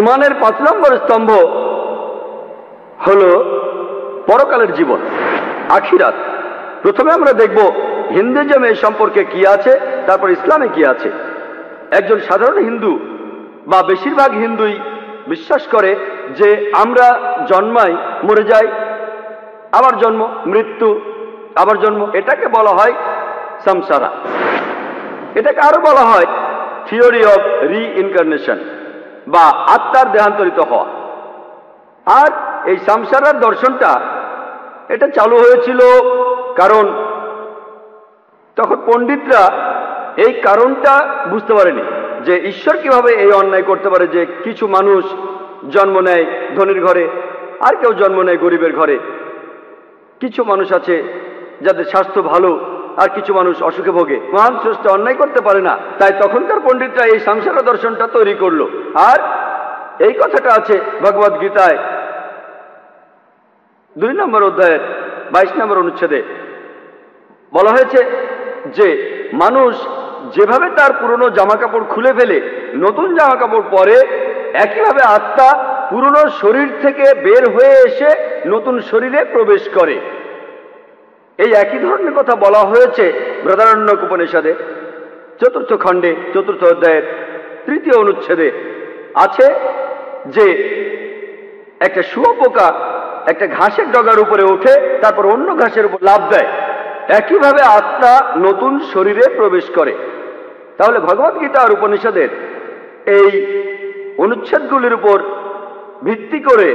ইমানের 5 নম্বর স্তম্ভ হলো পরকালের জীবন, আখিরাত। প্রথমে আমরা দেখব হিন্দুইজমে এই সম্পর্কে কি আছে, তারপর ইসলামে কি আছে। একজন সাধারণ হিন্দু বা বেশিরভাগ হিন্দুই বিশ্বাস করে যে আমরা জন্মাই, মরে যাই, আবার জন্ম, মৃত্যু, আবার জন্ম। এটাকে বলা হয় সংসারা। এটাকে আরো বলা হয় থিওরি অফ রিইনকার্নেশন বা আত্মার দেহান্তরিত হওয়া। আর এই সংসারার দর্শনটা এটা চালু হয়েছিল কারণ তখন পণ্ডিতরা এই কারণটা বুঝতে পারেনি যে ঈশ্বর কিভাবে এই অন্যায় করতে পারে যে কিছু মানুষ জন্ম নেয় ধনীর ঘরে, আর কেউ জন্ম নেয় গরিবের ঘরে। কিছু মানুষ আছে যাদের স্বাস্থ্য ভালো, আর কিছু মানুষ অসুখে ভোগে। মহান স্রষ্টা অন্যায় করতে পারে না, তাই তখনকার পণ্ডিতরা এই সংসার দর্শনটা তৈরি করলো। আর এই কথাটা আছে ভগবদ গীতায় 2 নম্বর অধ্যায়ের 22 নম্বর অনুচ্ছেদে। বলা হয়েছে যে মানুষ যেভাবে তার পুরনো জামা কাপড় খুলে ফেলে নতুন জামা কাপড় পরে, একইভাবে আত্মা পুরনো শরীর থেকে বের হয়ে এসে নতুন শরীরে প্রবেশ করে। এই একই ধরনের কথা বলা হয়েছে বৃহদারণ্যক উপনিষদে 4th খণ্ডে 4th অধ্যায়ের 3য় অনুচ্ছেদে। আছে যে একটা শুঁয়োপোকা একটা ঘাসের ডগার উপরে ওঠে, তারপর অন্য ঘাসের উপর লাফ দেয়। একইভাবে আত্মা নতুন শরীরে প্রবেশ করে। তাহলে ভগবদ্গীতা আর উপনিষদের এই অনুচ্ছেদগুলির উপর ভিত্তি করে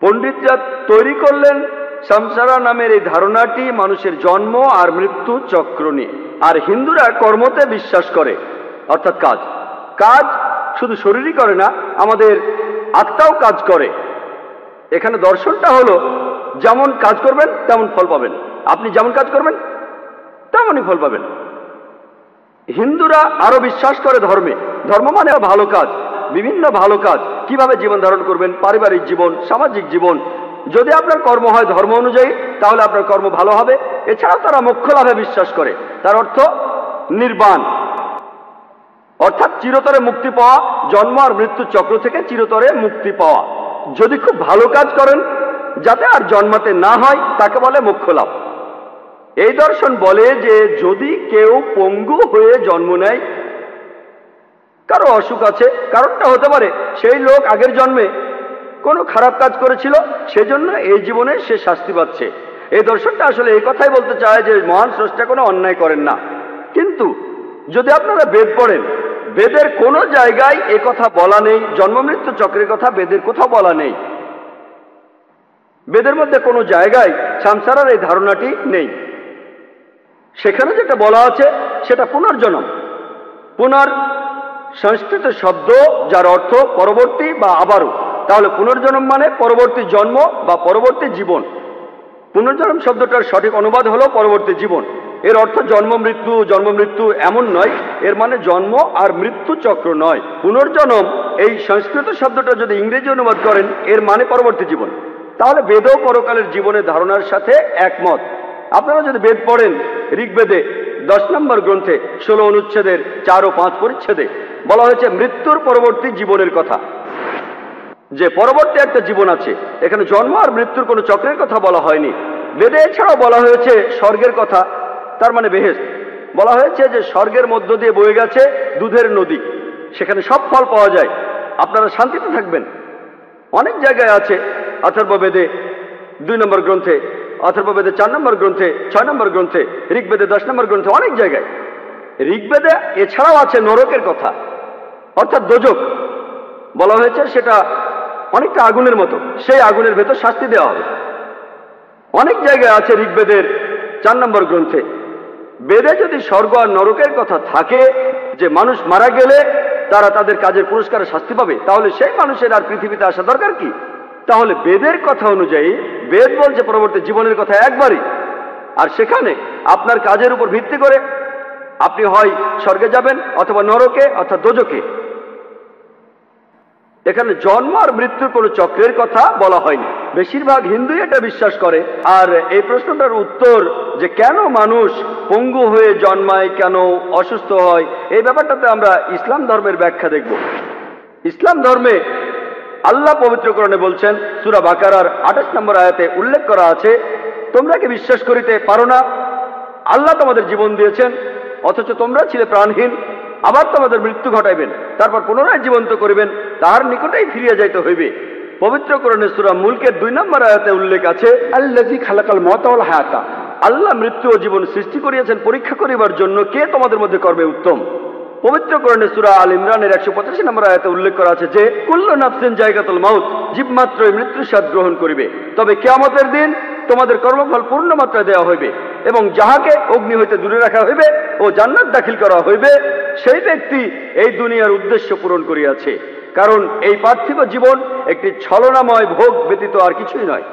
পণ্ডিতরা তৈরি করলেন সংসারা নামের এই ধারণাটি মানুষের জন্ম আর মৃত্যু চক্র নিয়ে। আর হিন্দুরা কর্মতে বিশ্বাস করে, অর্থাৎ কাজ। কাজ শুধু শরীরই করে না, আমাদের আত্মাও কাজ করে। এখানে দর্শনটা হলো যেমন কাজ করবেন তেমন ফল পাবেন। আপনি যেমন কাজ করবেন তেমনই ফল পাবেন। হিন্দুরা আরো বিশ্বাস করে ধর্মে। ধর্ম মানে ভালো কাজ, বিভিন্ন ভালো কাজ। কিভাবে জীবন ধারণ করবেন, পারিবারিক জীবন, সামাজিক জীবন। যদি আপনার কর্ম হয় ধর্ম অনুযায়ী, তাহলে আপনার কর্ম ভালো হবে। এছাড়াও তারা মোক্ষ লাভে বিশ্বাস করে। তার অর্থ নির্বাণ, অর্থাৎ চিরতরে মুক্তি পাওয়া, জন্ম আর মৃত্যু চক্র থেকে চিরতরে মুক্তি পাওয়া। যদি খুব ভালো কাজ করেন যাতে আর জন্মাতে না হয়, তাকে বলে মোক্ষ লাভ। এই দর্শন বলে যে যদি কেউ পঙ্গু হয়ে জন্ম নেয়, কারো অসুখ আছে, কারণটা হতে পারে সেই লোক আগের জন্মে কোনো খারাপ কাজ করেছিল, সেজন্য এই জীবনে সে শাস্তি পাচ্ছে। এই দর্শনটা আসলে এই কথাই বলতে চায় যে মহান স্রষ্টা কোনো অন্যায় করেন না। কিন্তু যদি আপনারা বেদ পড়েন, বেদের কোনো জায়গায় এ কথা বলা নেই। জন্ম মৃত্যু চক্রের কথা বেদের কোথাও বলা নেই। বেদের মধ্যে কোনো জায়গায় সংসারের এই ধারণাটি নেই। সেখানে যেটা বলা আছে সেটা পুনর্জন্ম। পুনর সংস্কৃত শব্দ যার অর্থ পরবর্তী বা আবারও। তাহলে পুনর্জন্ম মানে পরবর্তী জন্ম বা পরবর্তী জীবন। পুনর্জন্ম শব্দটার সঠিক অনুবাদ হলো পরবর্তী জীবন। এর অর্থ জন্ম মৃত্যু এমন নয়। এর মানে জন্ম আর মৃত্যু চক্র নয়। পুনর্জন্ম এই সংস্কৃত শব্দটা যদি ইংরেজি অনুবাদ করেন, এর মানে পরবর্তী জীবন। তাহলে বেদও পরকালের জীবনের ধারণার সাথে একমত। আপনারা যদি বেদ পড়েন, ঋগ্বেদে 10 নম্বর গ্রন্থে 16 অনুচ্ছেদের 4 ও 5 পরিচ্ছেদে বলা হয়েছে মৃত্যুর পরবর্তী জীবনের কথা, যে পরবর্তী একটা জীবন আছে। এখানে জন্ম আর মৃত্যুর কোনো চক্রের কথা বলা হয়নি। বেদে এছাড়াও বলা হয়েছে স্বর্গের কথা, তার মানে বেহেশত। বলা হয়েছে যে স্বর্গের মধ্য দিয়ে বয়ে গেছে দুধের নদী, সেখানে সব ফল পাওয়া যায়, আপনারা শান্তিতে থাকবেন। অনেক জায়গায় আছে অথর্ববেদে 2 নম্বর গ্রন্থে, অথর্ববেদে 4 নম্বর গ্রন্থে, 6 নম্বর গ্রন্থে, ঋগ্বেদে 10 নম্বর গ্রন্থে, অনেক জায়গায়। ঋগ্বেদে এছাড়াও আছে নরকের কথা, অর্থাৎ দোজক। বলা হয়েছে সেটা অনেকটা আগুনের মতো, সেই আগুনের ভেতর শাস্তি দেওয়া হবে। অনেক জায়গায় আছে ঋগ্বেদের 4 নম্বর গ্রন্থে। বেদে যদি স্বর্গ আর নরকের কথা থাকে, যে মানুষ মারা গেলে তারা তাদের কাজের পুরস্কারে শাস্তি পাবে, তাহলে সেই মানুষের আর পৃথিবীতে আসা দরকার কি? তাহলে বেদের কথা অনুযায়ী বেদ বলছে পরবর্তী জীবনের কথা একবারই। আর সেখানে আপনার কাজের উপর ভিত্তি করে আপনি হয় স্বর্গে যাবেন অথবা নরকে অর্থাৎ দোজকে। এখানে জন্ম আর মৃত্যুর কোনো চক্রের কথা বলা হয়নি। বেশিরভাগ হিন্দুই এটা বিশ্বাস করে। আর এই প্রশ্নটার উত্তর যে কেন মানুষ পঙ্গু হয়ে জন্মায়, কেন অসুস্থ হয়, এই ব্যাপারটাতে আমরা ইসলাম ধর্মের ব্যাখ্যা দেখব। ইসলাম ধর্মে আল্লাহ পবিত্র কোরআনে বলছেন, সূরা বাকারার 28 নম্বর আয়াতে উল্লেখ করা আছে, তোমরা কি বিশ্বাস করিতে পারো না আল্লাহ তোমাদের জীবন দিয়েছেন, অথচ তোমরা ছিলে প্রাণহীন, আবার তোমাদের মৃত্যু ঘটাইবেন, তারপর পুনরায় জীবন্ত করিবেন, তাহার নিকটেই ফিরিয়া যাইতে হইবে। পবিত্র কোরআনে সূরা মুলকের 2 নম্বর আয়াতে উল্লেখ আছে, আল্লাযী খালাকাল মাউতা ওয়াল হায়াতা, আল্লাহ মৃত্যু ও জীবন সৃষ্টি করিয়াছেন পরীক্ষা করিবার জন্য, কে তোমাদের মধ্যে কর্মে উত্তম। পবিত্র কোরআনে সূরা আল ইমরানের 185 নম্বর আয়াতে উল্লেখ করা আছে যে, কুল্লু নাফসিন জায়গাতুল মাউত, জীব মাত্রই মৃত্যুর স্বাদ গ্রহণ করিবে, তবে কিয়ামতের দিন তোমাদের কর্মফল পূর্ণ মাত্রায় দেওয়া হইবে, এবং যাহাকে অগ্নি হইতে দূরে রাখা হইবে ও জান্নাত দাখিল করা হইবে, সেই ব্যক্তি এই দুনিয়ার উদ্দেশ্য পূরণ করিয়াছে। কারণ এই পার্থিব জীবন একটি ছলনাময় ভোগ ব্যতীত আর কিছুই নয়।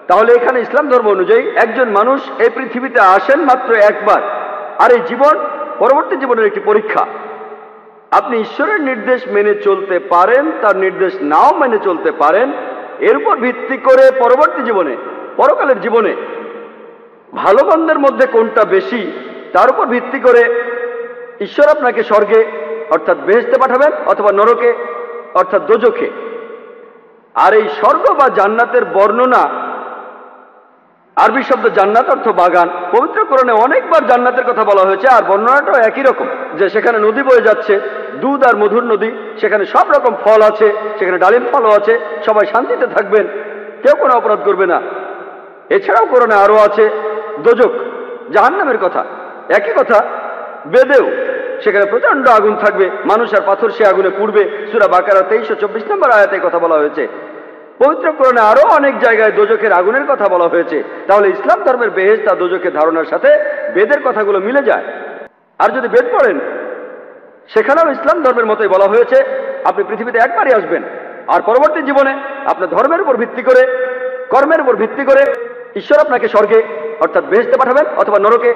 তাহলে এখানে ইসলাম ধর্ম অনুযায়ী একজন মানুষ এই পৃথিবীতে আসেন মাত্র একবার, আর এই জীবন পরবর্তী জীবনের একটি পরীক্ষা। আপনি ঈশ্বরের নির্দেশ মেনে চলতে পারেন, তার নির্দেশ নাও মেনে চলতে পারেন, এর উপর ভিত্তি করে পরবর্তী জীবনে, পরকালের জীবনে ভালো মন্দের মধ্যে কোনটা বেশি, তার উপর ভিত্তি করে ঈশ্বর আপনাকে স্বর্গে অর্থাৎ বেহেশতে পাঠাবেন, অথবা নরকে অর্থাৎ দোজখে। আর এই স্বর্গ বা জান্নাতের বর্ণনা, আরবি শব্দ জান্নাত অর্থ বাগান, পবিত্র কোরআনে অনেকবার জান্নাতের কথা বলা হয়েছে, আর বর্ণনাটাও একই রকম, যে সেখানে নদী বয়ে যাচ্ছে, দুধ আর মধুর নদী, সেখানে সব রকম ফল আছে, সেখানে ডালিম ফলও আছে, সবাই শান্তিতে থাকবেন, কেউ কোনো অপরাধ করবে না। এছাড়াও কোরআনে আরো আছে দোজখ, জাহান্নামের কথা, একই কথা বেদেও, সেখানে প্রচন্ড আগুন থাকবে, মানুষ আর পাথর সে আগুনে পুড়বে। সূরা বাকারা 23 ও 24 নম্বর আয়াতে কথা বলা হয়েছে। পবিত্র কোরআনে আরো অনেক জায়গায় দোজখের আগুনের কথা বলা হয়েছে। তাহলে ইসলাম ধর্মের বেহেশত আর দোজখের ধারণার সাথে বেদের কথাগুলো মিলে যায়। আর যদি বেদ পড়েন, সেখানেও ইসলাম ধর্মের মতোই বলা হয়েছে, আপনি পৃথিবীতে একবারই আসবেন, আর পরবর্তী জীবনে আপনার ধর্মের উপর ভিত্তি করে, কর্মের উপর ভিত্তি করে ঈশ্বর আপনাকে স্বর্গে অর্থাৎ বেহেশতে পাঠাবেন, অথবা নরকে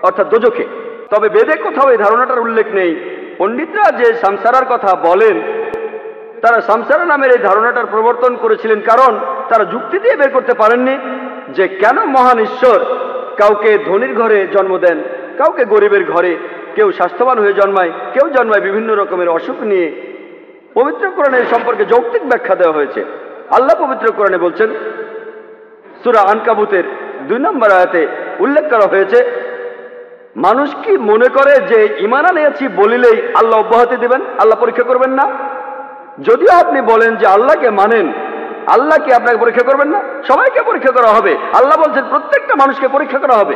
অর্থাৎ দোজখে। তবে বেদে কোথাও এই ধারণাটার উল্লেখ নেই। পণ্ডিতরা যে সংসারার কথা বলেন, তারা সংসারা নামের এই ধারণাটার প্রবর্তন করেছিলেন কারণ তারা যুক্তি দিয়ে বের করতে পারেননি যে কেন মহান ঈশ্বর কাউকে ধনীর ঘরে জন্ম দেন, কাউকে গরিবের ঘরে, কেউ স্বাস্থ্যবান হয়ে জন্মায়, কেউ জন্মায় বিভিন্ন রকমের অসুখ নিয়ে। পবিত্র কোরআনের সম্পর্কে যৌক্তিক ব্যাখ্যা দেওয়া হয়েছে। আল্লাহ পবিত্র কোরআনে বলছেন, সূরা আনকাবুতের 2 নম্বর আয়াতে উল্লেখ করা হয়েছে, মানুষ কি মনে করে যে ঈমান আনিয়াছি বলিলেই আল্লাহ অব্যাহতি দেবেন, আল্লাহ পরীক্ষা করবেন না? যদিও আপনি বলেন যে আল্লাহকে মানেন, আল্লাহ কি আপনাকে পরীক্ষা করবেন না? সবাইকে পরীক্ষা করা হবে। আল্লাহ বলছেন প্রত্যেকটা মানুষকে পরীক্ষা করা হবে।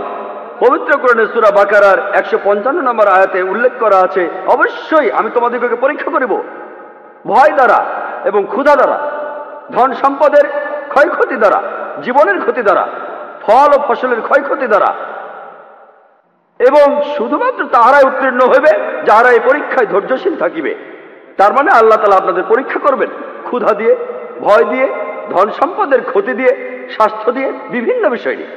পবিত্র কোরআনে সূরা বাকারার 155 নম্বর আয়াতে উল্লেখ করা আছে, অবশ্যই আমি তোমাদেরকে পরীক্ষা করিব, ভয় দ্বারা এবং ক্ষুধা দ্বারা, ধন সম্পদের ক্ষয়ক্ষতি দ্বারা, জীবনের ক্ষতি দ্বারা, ফল ও ফসলের ক্ষয়ক্ষতি দ্বারা, এবং শুধুমাত্র তাহারাই উত্তীর্ণ হইবে যাহারা এই পরীক্ষায় ধৈর্যশীল থাকিবে। তার মানে আল্লাহ তাআলা আপনাদের পরীক্ষা করবেন ক্ষুধা দিয়ে, ভয় দিয়ে, ধন সম্পদের ক্ষতি দিয়ে, স্বাস্থ্য দিয়ে, বিভিন্ন বিষয় নিয়ে।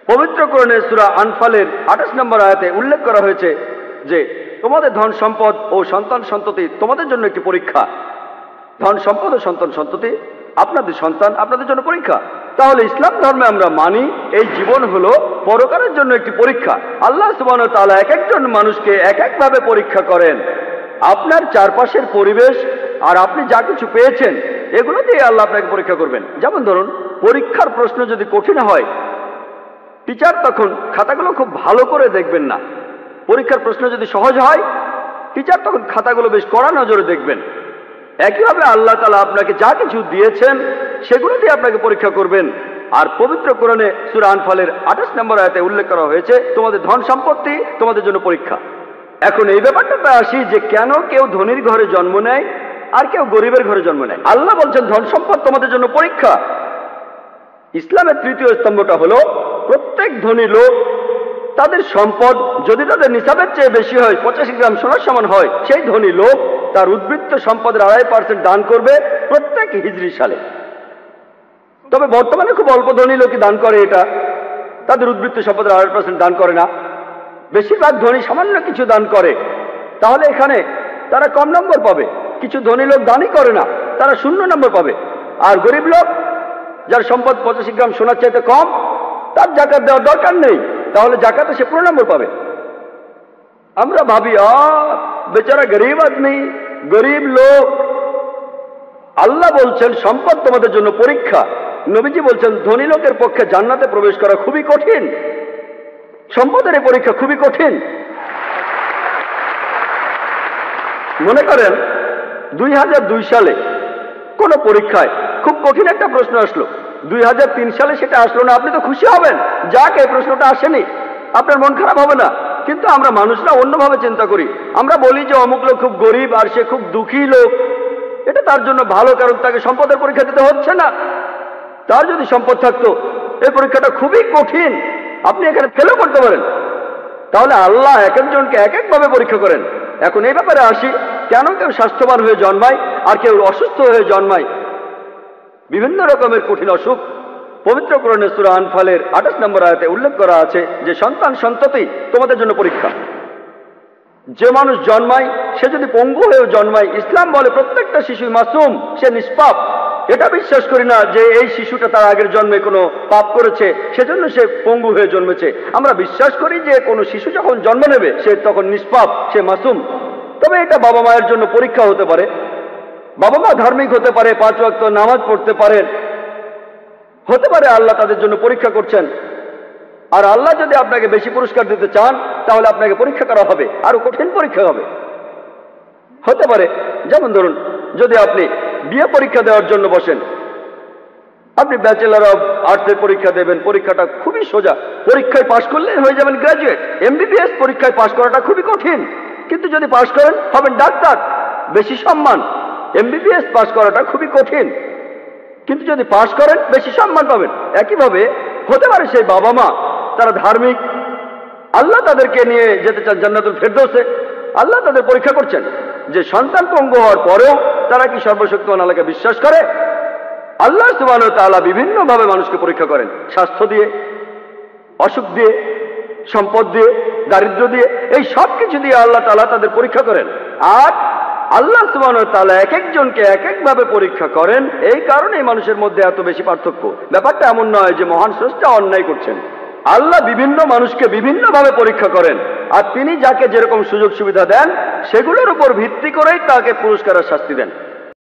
পবিত্র কোরআনে সূরা আনফালের 28 নম্বর আয়াতে উল্লেখ করা হয়েছে যে তোমাদের ধন সম্পদ ও সন্তান সন্ততি তোমাদের জন্য একটি পরীক্ষা। ধন সম্পদ ও সন্তান সন্ততি আপনাদের সন্তান, আপনাদের জন্য পরীক্ষা। তাহলে ইসলাম ধর্মে আমরা মানি এই জীবন হলো পরকালের জন্য একটি পরীক্ষা। আল্লাহ সুবহানাহু ওয়া তাআলা এক একজন মানুষকে এক একভাবে পরীক্ষা করেন। আপনার চারপাশের পরিবেশ আর আপনি যা কিছু পেয়েছেন এগুলো দিয়ে আল্লাহ আপনাকে পরীক্ষা করবেন। যেমন ধরুন, পরীক্ষার প্রশ্ন যদি কঠিন হয়, টিচার তখন খাতাগুলো খুব ভালো করে দেখবেন না। পরীক্ষার প্রশ্ন যদি সহজ হয়, টিচার তখন খাতাগুলো বেশ কড়া নজরে দেখবেন। একইভাবে আল্লাহ তাআলা আপনাকে যা কিছু দিয়েছেন সেগুলো দিয়ে আপনাকে পরীক্ষা করবেন। আর পবিত্র কোরআনে সূরা আনফালের 28 নম্বর আয়াতে উল্লেখ করা হয়েছে তোমাদের ধন সম্পত্তি তোমাদের জন্য পরীক্ষা। এখন এই ব্যাপারটাতে আসি যে কেন কেউ ধনীর ঘরে জন্ম নেয় আর কেউ গরিবের ঘরে জন্ম নেয়। আল্লাহ বলছেন ধন সম্পদ তোমাদের জন্য পরীক্ষা। ইসলামের তৃতীয় স্তম্ভটা হলো প্রত্যেক ধনী লোক তাদের সম্পদ যদি তাদের নিসাবের চেয়ে বেশি হয়, 85 গ্রাম সোনার সমান হয়, সেই ধনী লোক তার উদ্বৃত্ত সম্পদের 2.5% দান করবে প্রত্যেক হিজরি সালে। তবে বর্তমানে খুব অল্প ধনী লোকই দান করে এটা, তাদের উদ্বৃত্ত সম্পদের 2.5% দান করে না। বেশিরভাগ ধনী সামান্য কিছু দান করে। তাহলে এখানে তারা কম নম্বর পাবে। কিছু ধনী লোক দানই করে না, তারা 0 নম্বর পাবে। আর গরিব লোক যার সম্পদ 85 গ্রাম সোনার চাইতে কম, তার জাকাত দেওয়ার দরকার নেই, তাহলে জাকাতে সে 0 নম্বর পাবে। আমরা ভাবি বেচারা গরিব আদমি, গরিব লোক, আল্লাহ বলছেন সম্পদ তোমাদের জন্য পরীক্ষা। নবীজি বলছেন ধনী লোকের পক্ষে জান্নাতে প্রবেশ করা খুবই কঠিন। সম্পদের এই পরীক্ষা খুবই কঠিন। মনে করেন 2002 সালে কোন পরীক্ষায় খুব কঠিন একটা প্রশ্ন আসলো, 2003 সালে সেটা আসলো না, আপনি তো খুশি হবেন, যাক এই প্রশ্নটা আসেনি, আপনার মন খারাপ হবে না। কিন্তু আমরা মানুষরা অন্যভাবে চিন্তা করি। আমরা বলি যে অমুক লোক খুব গরিব আর সে খুব দুঃখী লোক, এটা তার জন্য ভালো, কারণ তাকে সম্পদের পরীক্ষা দিতে হচ্ছে না। তার যদি সম্পদ থাকতো এই পরীক্ষাটা খুবই কঠিন, আপনি এখানে ফেলও করতে পারেন। তাহলে আল্লাহ এক একজনকে এক একভাবে পরীক্ষা করেন। এখন এই ব্যাপারে আসি, কেন কেউ স্বাস্থ্যবান হয়ে জন্মায় আর কেউ অসুস্থ হয়ে জন্মায়? বিভিন্ন রকমের কঠিন অসুখ পবিত্র কোরআনে সূরা আনফালের 28 নম্বর আয়াতে উল্লেখ করা আছে যে সন্তান সন্ততি তোমাদের জন্য পরীক্ষা। যে মানুষ জন্মায় সে যদি পঙ্গু হয়েও জন্মায়, ইসলাম বলে প্রত্যেকটা শিশুই মাসুম, সে নিষ্পাপ। এটা বিশ্বাস করি না যে এই শিশুটা তার আগের জন্মে কোনো পাপ করেছে সেজন্য সে পঙ্গু হয়ে জন্মেছে। আমরা বিশ্বাস করি যে কোনো শিশু যখন জন্ম নেবে সে তখন নিষ্পাপ, সে মাসুম। তবে এটা বাবা মায়ের জন্য পরীক্ষা হতে পারে। বাবা মা ধার্মিক হতে পারে, 5 ওয়াক্ত নামাজ পড়তে পারেন, হতে পারে আল্লাহ তাদের জন্য পরীক্ষা করছেন। আর আল্লাহ যদি আপনাকে বেশি পুরস্কার দিতে চান তাহলে আপনাকে পরীক্ষা করা হবে, আরো কঠিন পরীক্ষা হবে। হতে পারে যেমন ধরুন, যদি আপনি বিয়ে পরীক্ষা দেওয়ার জন্য বসেন, আপনি ব্যাচেলর অব আর্টসের পরীক্ষা দেবেন, পরীক্ষাটা খুবই সোজা, পরীক্ষায় পাশ করলে হয়ে যাবেন গ্রাজুয়েট। এমবিবিএস পরীক্ষায় পাশ করাটা খুবই কঠিন, কিন্তু যদি পাশ করেন হবেন ডাক্তার, বেশি সম্মান। এমবিবিএস পাশ করাটা খুবই কঠিন, কিন্তু যদি পাশ করেন বেশি সম্মান পাবেন। একইভাবে হতে পারে সেই বাবা মা তারা ধার্মিক, আল্লাহ তাদেরকে নিয়ে যেতে চান জান্নাতুল ফেরদৌসে। আল্লাহ তাদের পরীক্ষা করছেন যে সন্তান পঙ্গু হওয়ার পরেও তারা কি সর্বশক্তিমান আল্লাহকে বিশ্বাস করে। আল্লাহ সুবহানাহু ওয়া তাআলা বিভিন্ন ভাবে মানুষকে পরীক্ষা করেন, স্বাস্থ্য দিয়ে, অসুখ দিয়ে, সম্পদ দিয়ে, দারিদ্র্য দিয়ে, এই সব কিছু দিয়ে আল্লাহ তাআলা তাদের পরীক্ষা করেন। আর আল্লাহ সুবহানাহু ওয়া তাআলা এক একজনকে এক একভাবে পরীক্ষা করেন। এই কারণে মানুষের মধ্যে এত বেশি পার্থক্য। ব্যাপারটা এমন নয় যে মহান স্রষ্টা অন্যায় করছেন। আল্লাহ বিভিন্ন মানুষকে বিভিন্নভাবে পরীক্ষা করেন, আর তিনি যাকে যেরকম সুযোগ সুবিধা দেন সেগুলোর উপর ভিত্তি করেই তাকে পুরস্কার আর শাস্তি দেন।